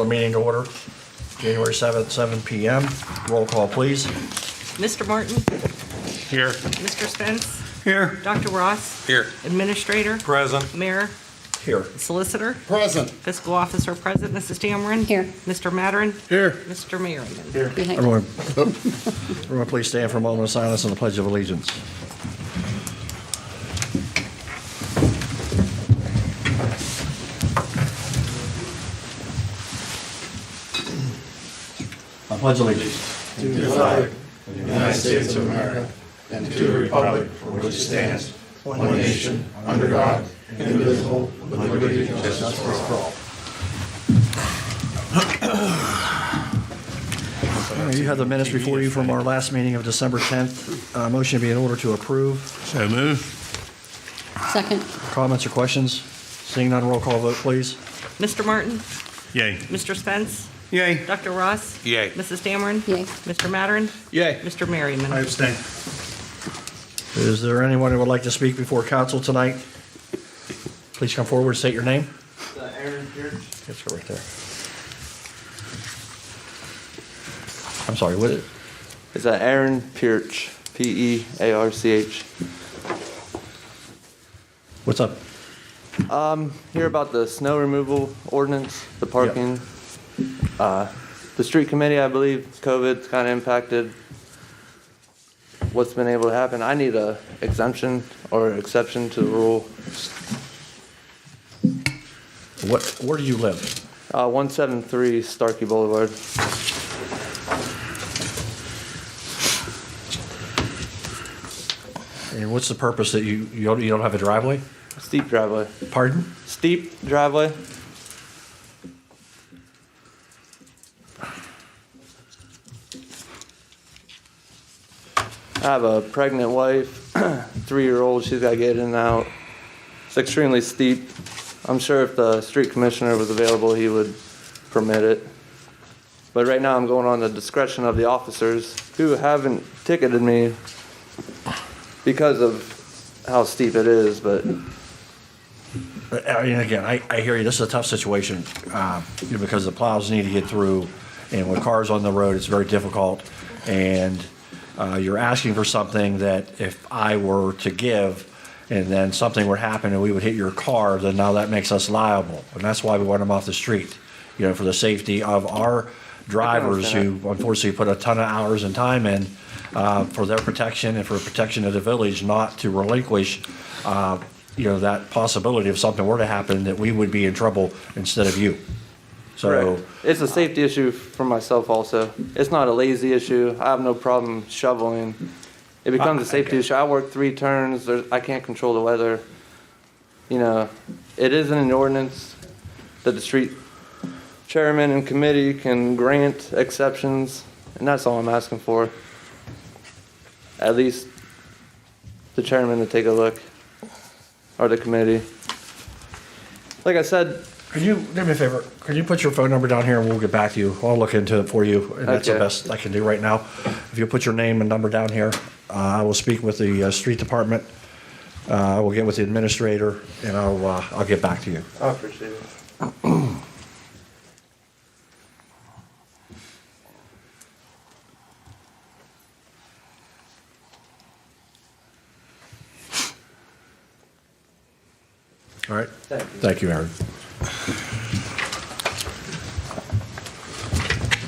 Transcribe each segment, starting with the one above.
meeting to order. January 7th, 7 p.m. Roll call, please. Mr. Martin? Here. Mr. Spence? Here. Dr. Ross? Here. Administrator? Present. Mayor? Here. Solicitor? Present. Fiscal Officer present, Mrs. Dameron? Here. Mr. Mattern? Here. Mr. Merriman? Here. Behind. Everyone please stand for a moment of silence and the Pledge of Allegiance. I pledge allegiance. To the flag of the United States of America and to the republic for which it stands, one nation, under God, indivisible, with liberty and justice for all. You have the minutes before you from our last meeting of December 10th. Motion to be in order to approve. So move. Second. Comments or questions? Seeing none, roll call vote, please. Mr. Martin? Yay. Mr. Spence? Yay. Dr. Ross? Yay. Mrs. Dameron? Yay. Mr. Mattern? Yay. Mr. Merriman? abstain. Is there anyone who would like to speak before council tonight? Please come forward and state your name. Aaron Pierce. Let's go right there. I'm sorry, what? Is that Aaron Pierce? Pearch. What's up? Hear about the snow removal ordinance, the parking. The street committee, I believe, COVID's kind of impacted what's been able to happen. I need a exemption or exception to the rule. Where do you live? 173 Starkey Boulevard. And what's the purpose that you don't have a driveway? Steep driveway. Pardon? Steep driveway. I have a pregnant wife, 3-year-old. She's got to get in and out. It's extremely steep. I'm sure if the street commissioner was available, he would permit it. But right now I'm going on the discretion of the officers who haven't ticketed me because of how steep it is, but I mean, again, I hear you. This is a tough situation because the plows need to get through, and with cars on the road, it's very difficult. And you're asking for something that if I were to give, and then something would happen and we would hit your car, then now that makes us liable, and that's why we want them off the street. You know, for the safety of our drivers who unfortunately put a ton of hours and time in for their protection and for protection of the village, not to relinquish. That possibility of something were to happen, that we would be in trouble instead of you. So correct. It's a safety issue for myself also. It's not a lazy issue. I have no problem shoveling. It becomes a safety issue. I work 3 turns. I can't control the weather. You know, it isn't an ordinance that the street chairman and committee can grant exceptions, and that's all I'm asking for. At least the chairman to take a look, or the committee. Like I said, could you do me a favor? Could you put your phone number down here and we'll get back to you? I'll look into it for you, and that's the Okay. best I can do right now. If you put your name and number down here, I will speak with the street department. I will get with the administrator, and I'll get back to you. I appreciate it. All right? Thank you. Thank you, Aaron.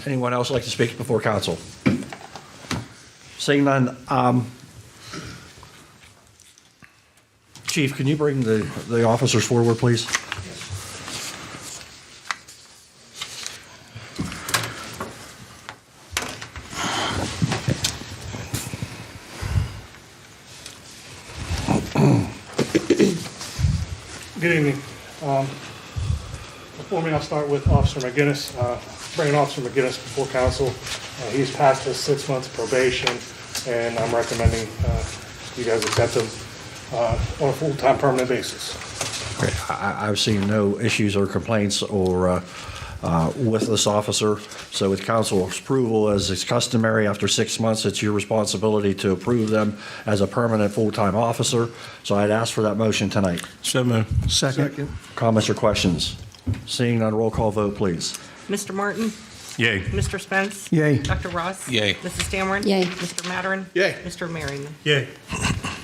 Anyone else like to speak before council? Seeing none, Chief, can you bring the officers forward, please? Good evening. Before me, I'll start with Officer McGinnis. Bringing Officer McGinnis before council. He's passed his 6 months probation, and I'm recommending you guys accept him on a full-time permanent basis. Okay, I've seen no issues or complaints or with this officer. So with council's approval, as is customary, after 6 months, it's your responsibility to approve them as a permanent full-time officer. So I'd ask for that motion tonight. So moved. Second. Comments or questions? Seeing none, roll call vote, please. Mr. Martin? Yay. Mr. Spence? Yay. Dr. Ross? Yay. Mrs. Dameron? Yay. Mr. Matterin? Yay. Mr. Merriman? Yay.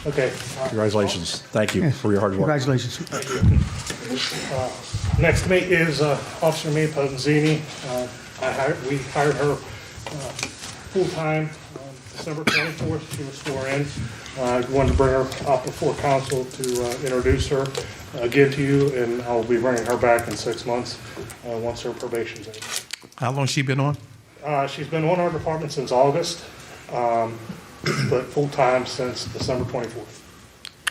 Okay. Congratulations. Thank you Yes. for your hard work. Congratulations. Next to me is Officer Mia Potenzini. We hired her full-time on December 24th. She was sworn in. I wanted to bring her up before council to introduce her again to you, and I'll be bringing her back in 6 months once her probation's in. How long she been on? She's been on our department since August, but full-time since December 24th.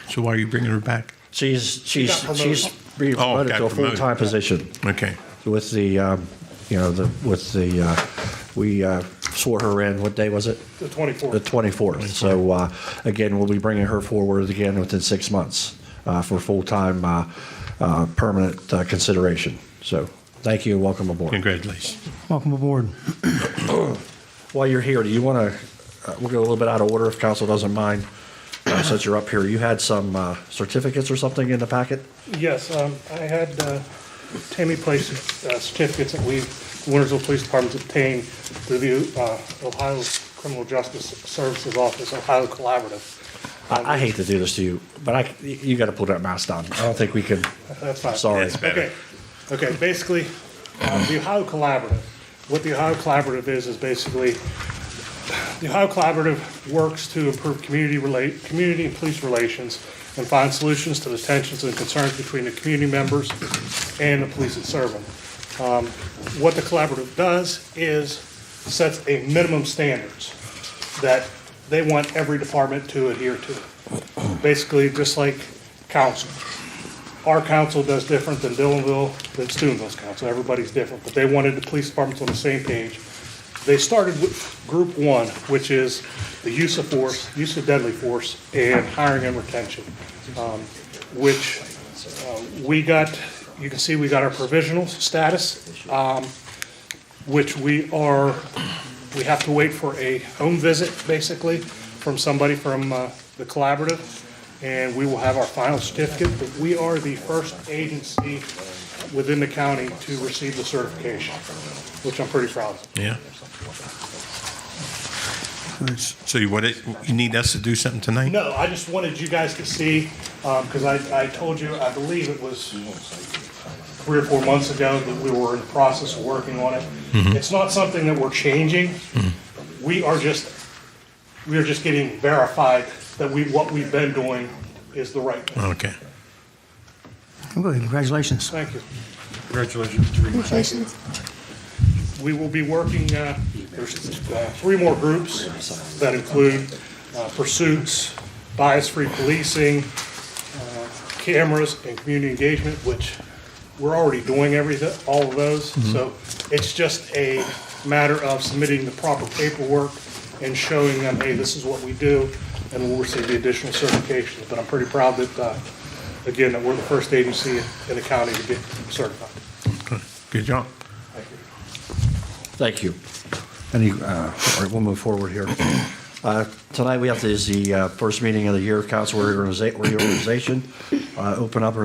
So why are you bringing her back? She's got promoted. she's being Oh, promoted got to a promoted. full-time position Okay. with the, we swore her in, what day was it? The 24th. The 24th. So, again, we'll be bringing her forward again within 6 months for full-time, permanent consideration. So, thank you and welcome aboard. Congratulations. Welcome aboard. While you're here, do you want to, we'll go a little bit out of order if council doesn't mind, since you're up here. You had some certificates or something in the packet? Yes, I had Tammy placed certificates that we, Wintersville Police Department, obtained through the Ohio Criminal Justice Services Office, Ohio Collaborative. I hate to do this to you, but you got to pull that mask down. I don't think we can, That's fine. sorry. That's better. Okay, basically, the Ohio Collaborative, what the Ohio Collaborative is basically, the Ohio Collaborative works to improve community and police relations and find solutions to the tensions and concerns between the community members and the police that serve them. What the collaborative does is sets a minimum standards that they want every department to adhere to. Basically, just like council. Our council does different than Dillonville, than Steubenville's council. Everybody's different, but they wanted the police departments on the same page. They started with group one, which is the use of force, use of deadly force, and hiring and retention, which we got, you can see we got our provisional status, which we have to wait for a home visit, basically, from somebody from the collaborative, and we will have our final certificate, but we are the first agency within the county to receive the certification, which I'm pretty proud of. Yeah. So you need us to do something tonight? No, I just wanted you guys to see, because I told you, I believe it was 3 or 4 months ago that we were in the process of working on it. It's not something that we're changing. We are just getting verified that what we've been doing is the right thing. Okay. Good. Congratulations. Thank you. Congratulations. We will be working, there's 3 more groups that include pursuits, bias-free policing, cameras, and community engagement, which we're already doing all of those. So it's just a matter of submitting the proper paperwork and showing them, hey, this is what we do, and we'll receive the additional certifications. But I'm pretty proud that, again, that we're the first agency in the county to get certified. Good job. Thank you. All right, we'll move forward here. Tonight we have the first meeting of the year, council reorganization. Open up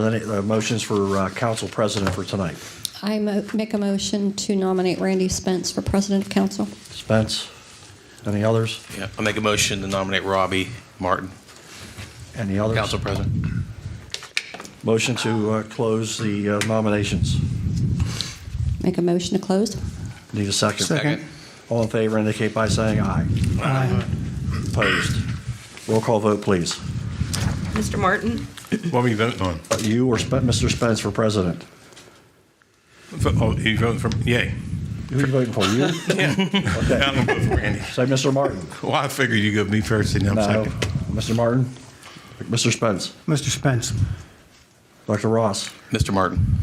motions for council president for tonight. I make a motion to nominate Randy Spence for president of council. Spence, any others? Yeah, I'll make a motion to nominate Robbie Martin, Any others? council president. Motion to close the nominations. Make a motion to close. Need a second? Second. All in favor indicate by saying aye. Aye. Opposed? Roll call vote, please. Mr. Martin? What are we voting on? You or Mr. Spence for president? Oh, you voting for, yay. Who are you voting for, you? Yeah. Okay. I'm gonna vote for Randy. Say Mr. Martin. Well, I figured you go me first and I'm No. second. Mr. Martin? Mr. Spence? Mr. Spence. Dr. Ross? Mr. Martin.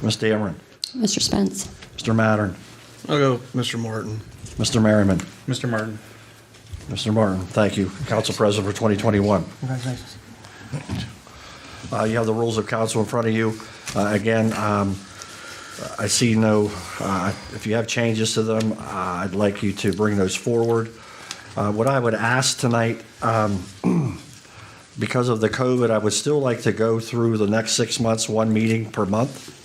Ms. Dameron? Mr. Spence. Mr. Mattern? I'll go Mr. Martin. Mr. Merriman? Mr. Martin. Mr. Martin, thank you. Council President for 2021. Congratulations. You have the rules of council in front of you. Again, I see no, if you have changes to them, I'd like you to bring those forward. What I would ask tonight, because of the COVID, I would still like to go through the next 6 months, 1 meeting per month.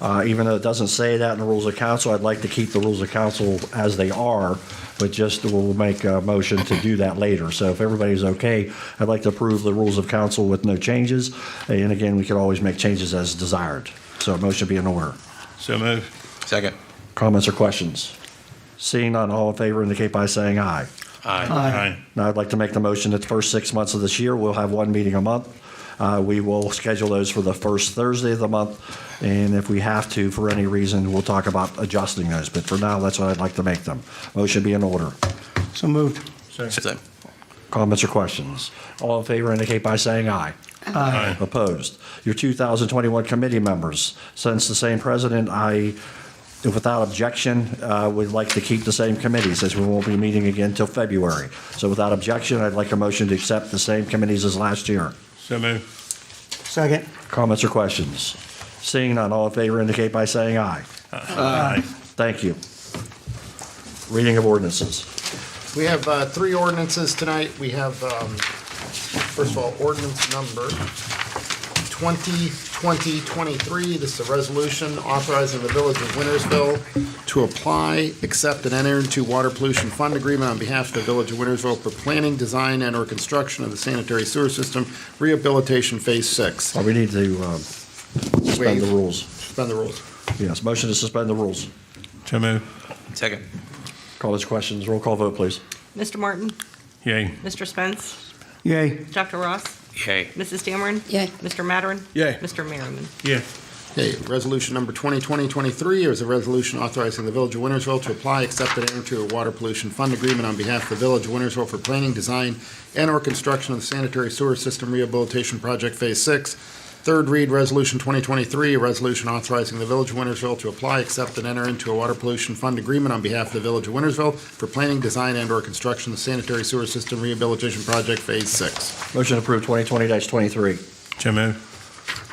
Even though it doesn't say that in the rules of council, I'd like to keep the rules of council as they are, but just we'll make a motion to do that later. So if everybody's okay, I'd like to approve the rules of council with no changes. And again, we can always make changes as desired. So a motion be in order. So moved. Second. Comments or questions? Seeing none, all in favor indicate by saying aye. Aye. Aye. Now, I'd like to make the motion that the first 6 months of this year, we'll have one meeting a month. We will schedule those for the first Thursday of the month, and if we have to, for any reason, we'll talk about adjusting those. But for now, that's what I'd like to make them. Motion be in order. So moved. Second. Comments or questions? All in favor indicate by saying aye. Aye. Opposed? Your 2021 committee members, since the same president, without objection, would like to keep the same committees, as we won't be meeting again until February. So without objection, I'd like a motion to accept the same committees as last year. So moved. Second. Comments or questions? Seeing none, all in favor indicate by saying aye. Aye. Thank you. Reading of ordinances. We have 3 ordinances tonight. We have, first of all, ordinance number 2020-23. This is a resolution authorizing the Village of Wintersville to apply, accept, and enter into water pollution fund agreement on behalf of the Village of Wintersville for planning, design, and/or construction of the sanitary sewer system rehabilitation Phase 6. We need to suspend the rules. Suspend the rules. Yes, motion to suspend the rules. So moved. Second. Comments, questions? Roll call vote, please. Mr. Martin? Yay. Mr. Spence? Yay. Dr. Ross? Yay. Mrs. Dameron? Yay. Mr. Mattern? Yay. Mr. Merriman? Yeah. Okay, resolution number 2020-23 is a resolution authorizing the Village of Wintersville to apply, accept, and enter into a water pollution fund agreement on behalf of the Village of Wintersville for planning, design, and/or construction of the sanitary sewer system rehabilitation project Phase 6. Third read, Resolution 2023, a resolution authorizing the Village of Wintersville to apply, accept, and enter into a water pollution fund agreement on behalf of the Village of Wintersville for planning, design, and/or construction of the sanitary sewer system rehabilitation project Phase 6. Motion approved 2020-23. So moved.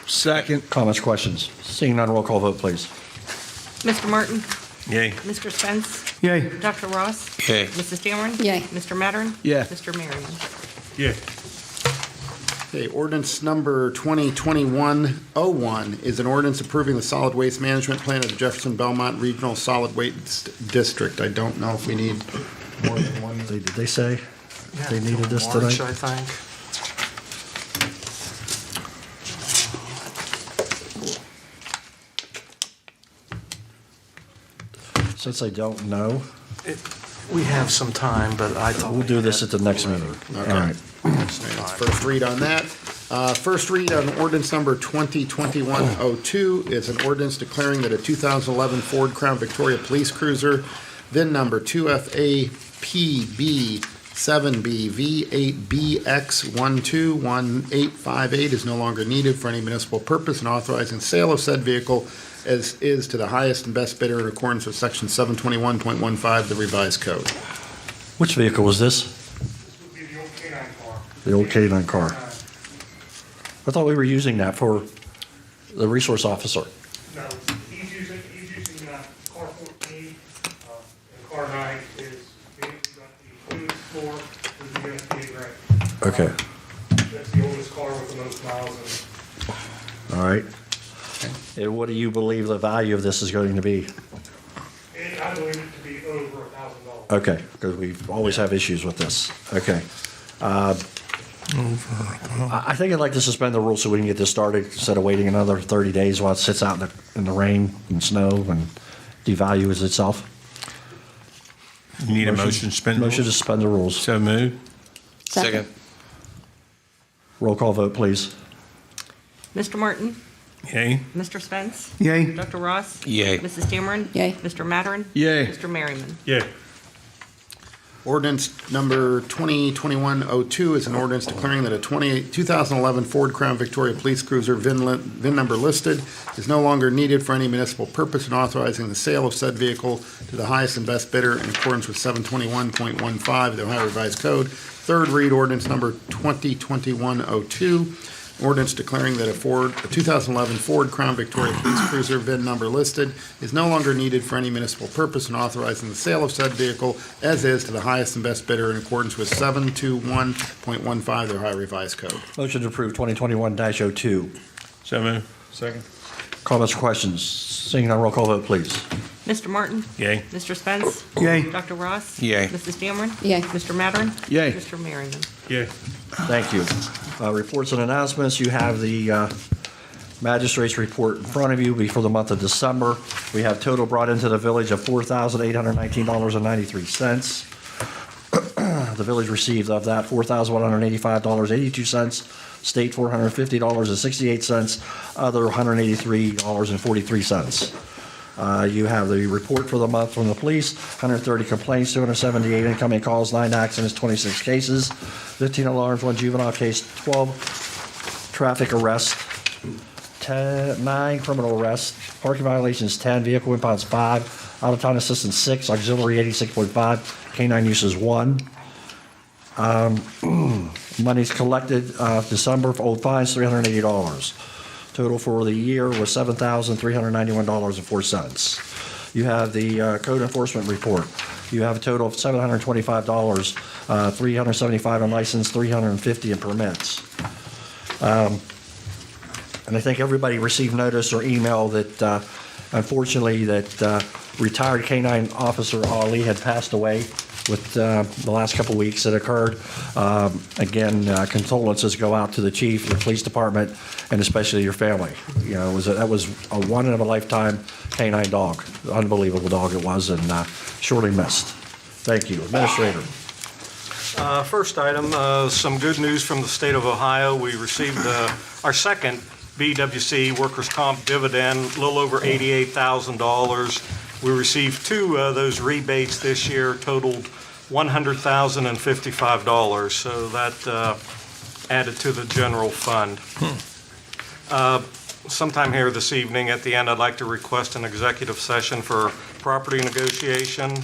Second. Comments, questions? Seeing none, roll call vote, please. Mr. Martin? Yay. Mr. Spence? Yay. Dr. Ross? Yay. Mrs. Dameron? Yay. Mr. Mattern? Yeah. Mr. Merriman? Yeah. Okay, ordinance number 2021-01 is an ordinance approving the solid waste management plan of the Jefferson Belmont Regional Solid Waste District. I don't know if we need more than one. Did they say they needed this tonight? I think. Since I don't know, We have some time, but I thought. we'll do this at the next meeting. All right. That's first read on that. First read on ordinance number 2021-02 is an ordinance declaring that a 2011 Ford Crown Victoria Police Cruiser, VIN number 2FAPB7BV8BX121858 is no longer needed for any municipal purpose and authorizing sale of said vehicle as is to the highest and best bidder in accordance with section 721.15 of the revised code. Which vehicle was this? This would be the old canine car. The old K-9 car. I thought we were using that for the resource officer. No, he's using car 14, and car 9 is, we got the police floor, is the USDA grant. Okay, That's the oldest car with the most miles in it. all right. And what do you believe the value of this is going to be? And I believe it to be over $1,000. Okay, because we always have issues with this. Okay. I think I'd like to suspend the rules so we can get this started instead of waiting another 30 days while it sits out in the rain and snow and devalues itself. You need a motion to suspend the Motion to rules? suspend the rules. So moved. Second. Roll call vote, please. Mr. Martin? Yay. Mr. Spence? Yay. Dr. Ross? Yay. Mrs. Dameron? Yay. Mr. Mattern? Yay. Mr. Merriman? Yeah. Ordinance number 2021-02 is an ordinance declaring that a 2011 Ford Crown Victoria Police Cruiser VIN number listed is no longer needed for any municipal purpose and authorizing the sale of said vehicle to the highest and best bidder in accordance with 721.15 of the Ohio Revised Code. Third read ordinance number 2021-02. Ordinance declaring that a 2011 Ford Crown Victoria Police Cruiser VIN number listed is no longer needed for any municipal purpose and authorizing the sale of said vehicle as is to the highest and best bidder in accordance with 721.15 of the Ohio Revised Code. Motion to approve 2021-02. So moved. Second. Comments or questions? Seeing none, roll call vote, please. Mr. Martin? Yay. Mr. Spence? Yay. Dr. Ross? Yay. Mrs. Dameron? Yay. Mr. Mattern? Yay. Mr. Merringham? Yay. Thank you. Reports and announcements. You have the magistrate's report in front of you for the month of December. We have total brought into the village of $4,819.93. The village received of that $4,185.82. State $450.68. Other $183.43. You have the report for the month from the police, 130 complaints, 278 incoming calls, 9 accidents, 26 cases, 15 alarms, 1 juvenile case, 12 traffic arrests, 9 criminal arrests, parking violations 10, vehicle impounds 5, out-of-town assistance 6, auxiliary 86.5, canine uses 1. Monies collected December for old fines, $380. Total for the year was $7,391.04. You have the code enforcement report. You have a total of $725, 375 in license, 350 in permits. And I think everybody received notice or email that unfortunately that retired K-9 Officer Ali had passed away with the last couple weeks that occurred. Again, condolences go out to the chief, the police department, and especially your family. You know, that was a one-in-a-lifetime K-9 dog. Unbelievable dog it was, and surely missed. Thank you. Administrator. First item, some good news from the state of Ohio. We received our second BWC workers' comp dividend, a little over $88,000. We received 2 of those rebates this year, totaled $100,055. So that added to the general fund. Sometime here this evening, at the end, I'd like to request an executive session for property negotiation.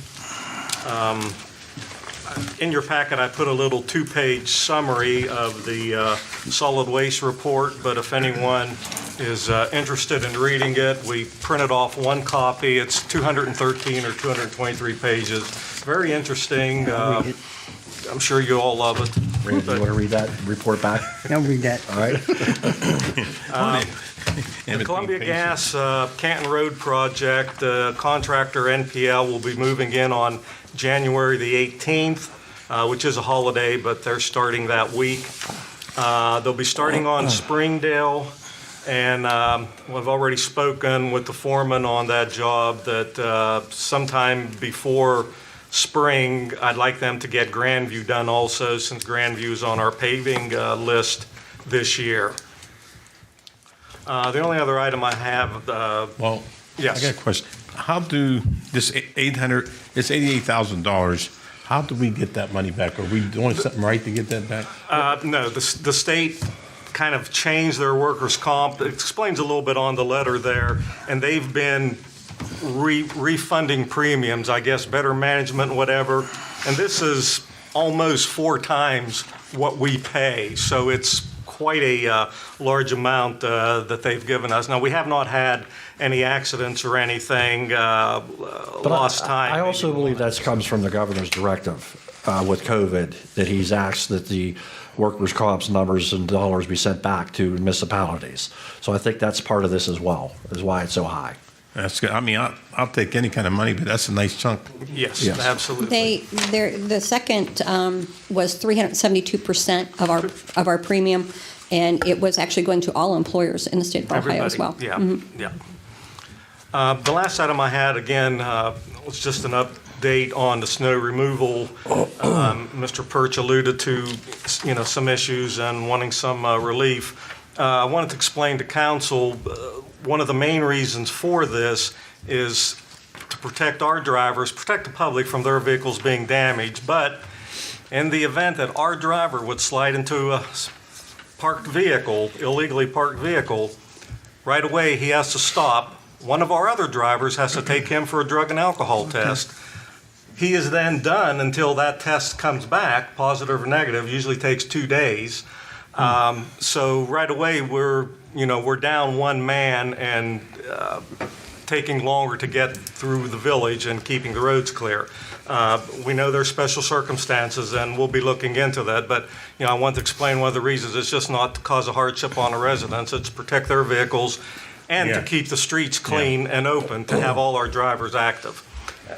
In your packet, I put a little 2-page summary of the solid waste report, but if anyone is interested in reading it, we printed off 1 copy. It's 213 or 223 pages. Very interesting. I'm sure you all love it. Randy, you want to read that report back? I'll read that. All right. And The Columbia Gas Canton Road project, contractor NPL will be moving in on January the 18th, which is a holiday, but they're starting that week. They'll be starting on Springdale, and we've already spoken with the foreman on that job that sometime before spring, I'd like them to get Grandview done also, since Grandview is on our paving list this year. The only other item I have, Well, yes. I got a question. How do this it's $88,000, how do we get that money back? Are we doing something right to get that back? No, the state kind of changed their workers' comp. It explains a little bit on the letter there, and they've been refunding premiums, I guess, better management, whatever. And this is almost 4 times what we pay, so it's quite a large amount that they've given us. Now, we have not had any accidents or anything, lost time. I also believe that comes from the governor's directive with COVID, that he's asked that the workers' comp's numbers and dollars be sent back to municipalities. So I think that's part of this as well, is why it's so high. That's good. I mean, I'll take any kind of money, but that's a nice chunk. Yes, Yes. absolutely. The second was 372% of our premium, and it was actually going to all employers in the state of Ohio as well. Everybody, yeah, yeah. The last item I had, again, was just an update on the snow removal. Mr. Perch alluded to, some issues and wanting some relief. I wanted to explain to council, one of the main reasons for this is to protect our drivers, protect the public from their vehicles being damaged. But in the event that our driver would slide into a parked vehicle, illegally parked vehicle, right away he has to stop. One of our other drivers has to take him for a drug and alcohol test. He is then done until that test comes back, positive or negative, usually takes 2 days. So right away we're down 1 man and taking longer to get through the village and keeping the roads clear. We know there's special circumstances, and we'll be looking into that. But I want to explain one of the reasons. It's just not to cause a hardship on the residents. It's to protect their vehicles and to Yeah. keep the streets clean and open, to have all our drivers active.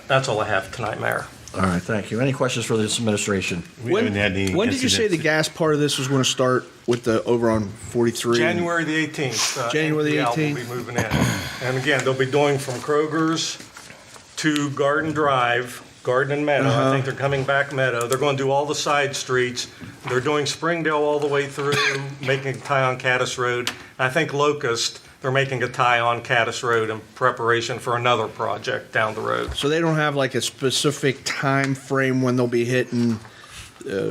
That's all I have tonight, Mayor. All right, thank you. Any questions for this administration? We haven't had any When did you say the incidents. gas part of this was going to start with the over on 43? January the 18th. January the NPL 18th. will be moving in. And again, they'll be doing from Kroger's to Garden Drive, Garden and Meadow. I think they're coming back Meadow. They're going to do all the side streets. They're doing Springdale all the way through, making a tie on Caddis Road. I think Locust, they're making a tie on Caddis Road in preparation for another project down the road. So they don't have like a specific time frame when they'll be hitting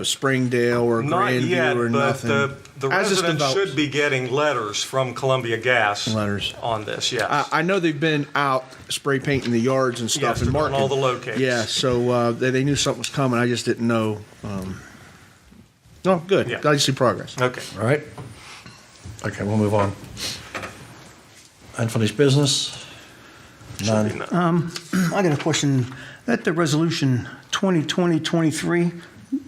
Springdale or Not Grandview yet, or but nothing? the As this residents develops. should be getting letters from Columbia Gas Letters. on this, yes. I know they've been out spray painting the yards and stuff Yes, and they're doing marking all the locates. Yeah, so they knew something was coming. I just didn't know. No, good. Yeah. Glad you see progress. Okay. All right? Okay, we'll move on. Unfinished business? None. I got a question. That the resolution 2020-23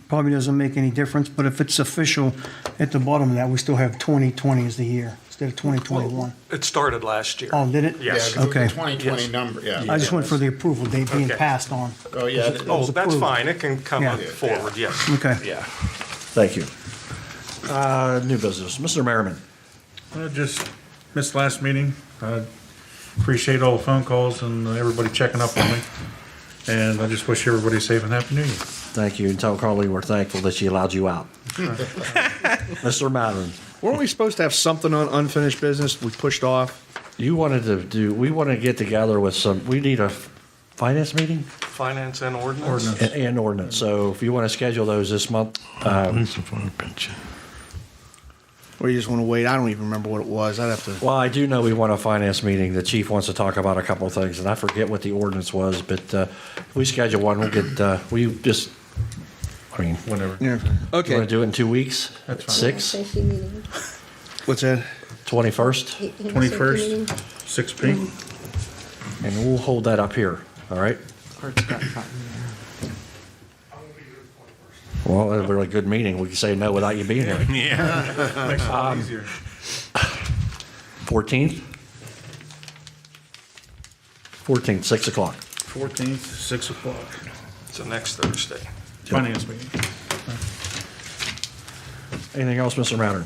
probably doesn't make any difference, but if it's official, at the bottom of that, we still have 2020 as the year instead of 2021. It started last year. Oh, did it? Yes. Yeah, Okay. the 2020 Yes. number, yeah. I just went for the approval date being Okay. passed on. Oh, yeah. Oh, was that's approved. fine. It can come Yeah. forward, yes. Okay. Yeah. Thank you. New business. Mr. Merriman? I just missed last meeting. I appreciate all the phone calls and everybody checking up on me. And I just wish everybody a safe and happy New Year. Thank you. And tell Carly we're thankful that she allowed you out. Mr. Madeline? Weren't we supposed to have something on unfinished business we pushed off? You wanted to do, we want to get together with some, we need a finance meeting Finance and ordinance. and ordinance. So if you want to schedule those this month, Or you just want to wait? I don't even remember what it was. I'd have to. well, I do know we want a finance meeting. The chief wants to talk about a couple of things, and I forget what the ordinance was, but if we schedule one, we'll get, we just, I mean, Whenever. Yeah. you want Okay. to do it in 2 weeks? That's fine. 6, What's that? 21st? 21st, 6 p.m. And we'll hold that up here, all right? Well, it'll be a really good meeting. We can say no without you being here. Yeah. Makes it a lot easier. 14th? 14th, 6 o'clock. 14th, 6 o'clock. So next Thursday. Finance meeting. Anything else, Mr. Matter?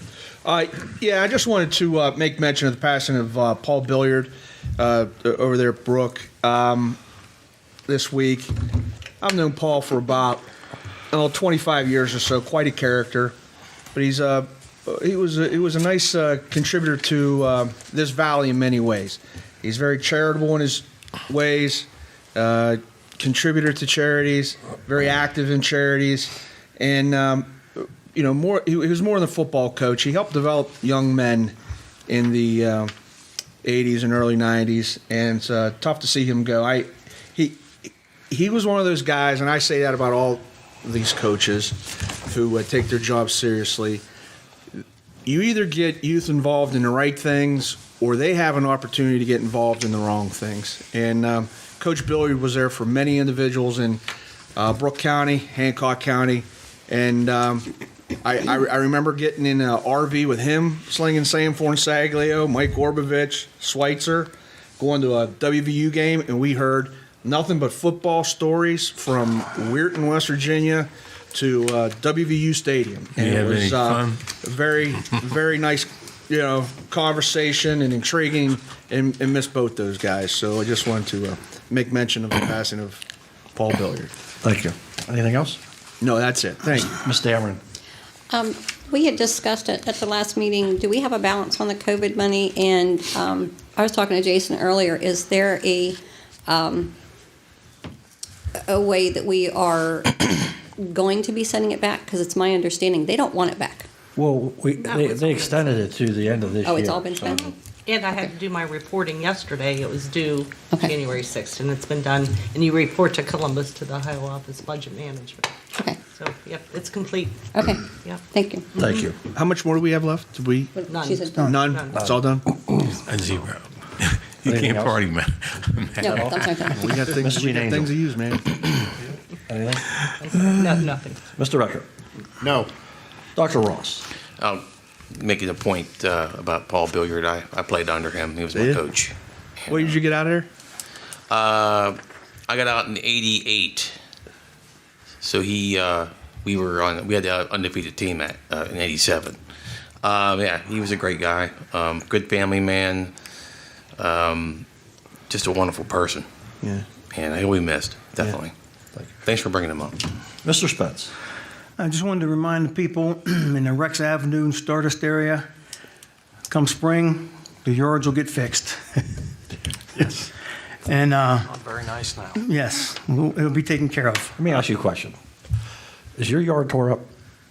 Yeah, I just wanted to make mention of the passing of Paul Billiard over there at Brook this week. I've known Paul for about 25 years or so. Quite a character, but he was a nice contributor to this valley in many ways. He's very charitable in his ways. Contributor to charities, very active in charities, and more. He was more than a football coach. He helped develop young men in the 80s and early 90s, and it's tough to see him go. He was one of those guys, and I say that about all these coaches who take their job seriously. You either get youth involved in the right things, or they have an opportunity to get involved in the wrong things. And Coach Billiard was there for many individuals in Brooke County, Hancock County, and I remember getting in an RV with him, slinging Sam Fornsaglio, Mike Orbovich, Schweitzer, going to a WVU game, and we heard nothing but football stories from Weirton, West Virginia, to WVU Stadium. And You it have was any fun? a very, very nice, conversation and intriguing, and miss both those guys. So I just wanted to make mention of the passing of Paul Billiard. Thank you. Anything else? No, that's it. Thank you. Ms. Dameron? We had discussed it at the last meeting. Do we have a balance on the COVID money? And I was talking to Jason earlier. Is there a way that we are going to be sending it back? Because it's my understanding they don't want it back. Well, they extended it to the end of this year. Oh, it's all been so- spent? And I had to do my reporting yesterday. It was due Okay. January 6th, and it's been done. And you report to Columbus to the Ohio Office of Budget Management. Okay, So, yep, it's complete. okay. Yep. Thank you. Thank you. How much more do we have left? Did we? None. She said None. None. It's all done. A zero. You Anything can't else? party, man. No, I'm sorry. We got things. Mrs. We got Angel. things to use, man. Anything? No, nothing. Mr. Rucker? No. Dr. Ross? make it a point about Paul Billiard. I played under him. He was my Did you? coach. When did you get out of there? I got out in '88. So we had the undefeated team in '87. Yeah, he was a great guy. Good family man. Just a wonderful person. Yeah. And he'll be missed, definitely. Thanks for bringing him up. Mr. Spence? I just wanted to remind the people in the Rex Avenue and Stardust area, come spring, the yards will get fixed. Yes. And, Very nice now. yes, it'll be taken care of. Let me ask you a question. Is your yard tore up?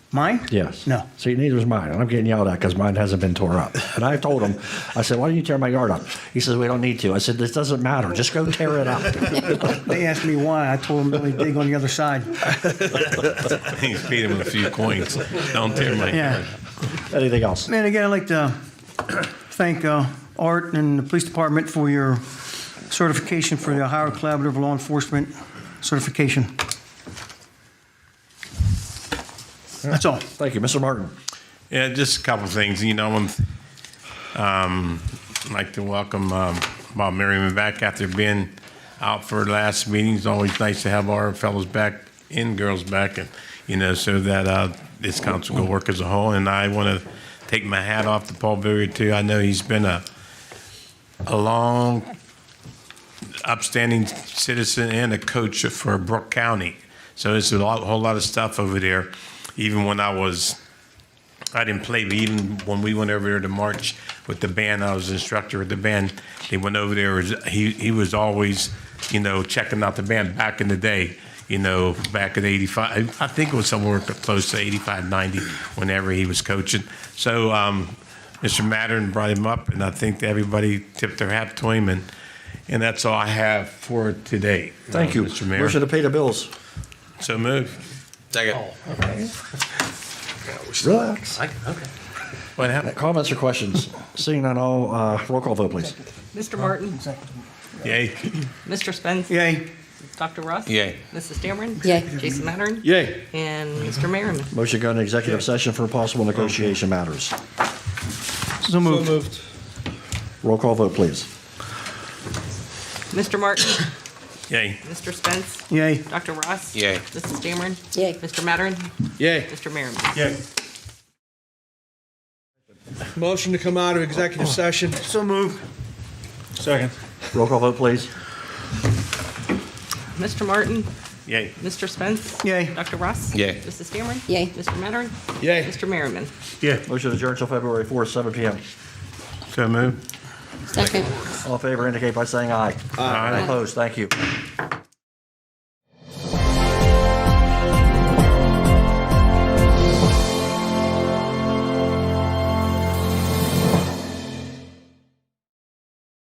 Mine? Yes. No. See, neither is mine, and I'm getting yelled at because mine hasn't been tore up. And I told him, I said, why don't you tear my yard up? He says, we don't need to. I said, this doesn't matter. Just go tear it up. They asked me why. I told them to only dig on the other side. He's feed him a few coins. Don't tear my Yeah. yard. Anything else? And again, I'd like to thank Art and the police department for your certification for the Ohio Collaborative Law Enforcement certification. That's all. Thank you. Mr. Martin? Yeah, just a couple of things. I'd like to welcome Bob Merriman back after being out for last meeting. It's always nice to have our fellows back and girls back, and so that this council can work as a whole. And I want to take my hat off to Paul Billiard too. I know he's been a long, upstanding citizen and a coach for Brooke County. So there's a whole lot of stuff over there. Even when I didn't play, but even when we went over there to march with the band, I was instructor of the band. They went over there. He was always, checking out the band back in the day. Back at 85, I think it was somewhere close to 85, 90, whenever he was coaching. So Mr. Mattern brought him up, and I think everybody tipped their hat to him, and that's all I have for today. Thank you. Mr. Mayor. Motion to pay the bills. So move. Second. Relax. What happened? Comments or questions? Seeing none, all, roll call vote, please. Mr. Martin? Yay. Mr. Spence? Yay. Dr. Russ? Yay. Mrs. Dameron? Yay. Jason Mattern? Yay. And Mr. Merriman? Motion to go into executive session for possible negotiation matters. So moved. Roll call vote, please. Mr. Martin? Yay. Mr. Spence? Yay. Dr. Ross? Yay. Mrs. Dameron? Yay. Mr. Mattern? Yay. Mr. Merriman? Motion to come out of executive session. So moved. Second. Roll call vote, please. Mr. Martin? Yay. Mr. Spence? Yay. Dr. Ross? Yay. Mrs. Dameron? Yay. Mr. Mattern? Yay. Mr. Merriman? Yeah. Motion adjourned until February 4th, 7 p.m. So move. Second. All in favor indicate by saying aye. Aye. Opposed, thank you.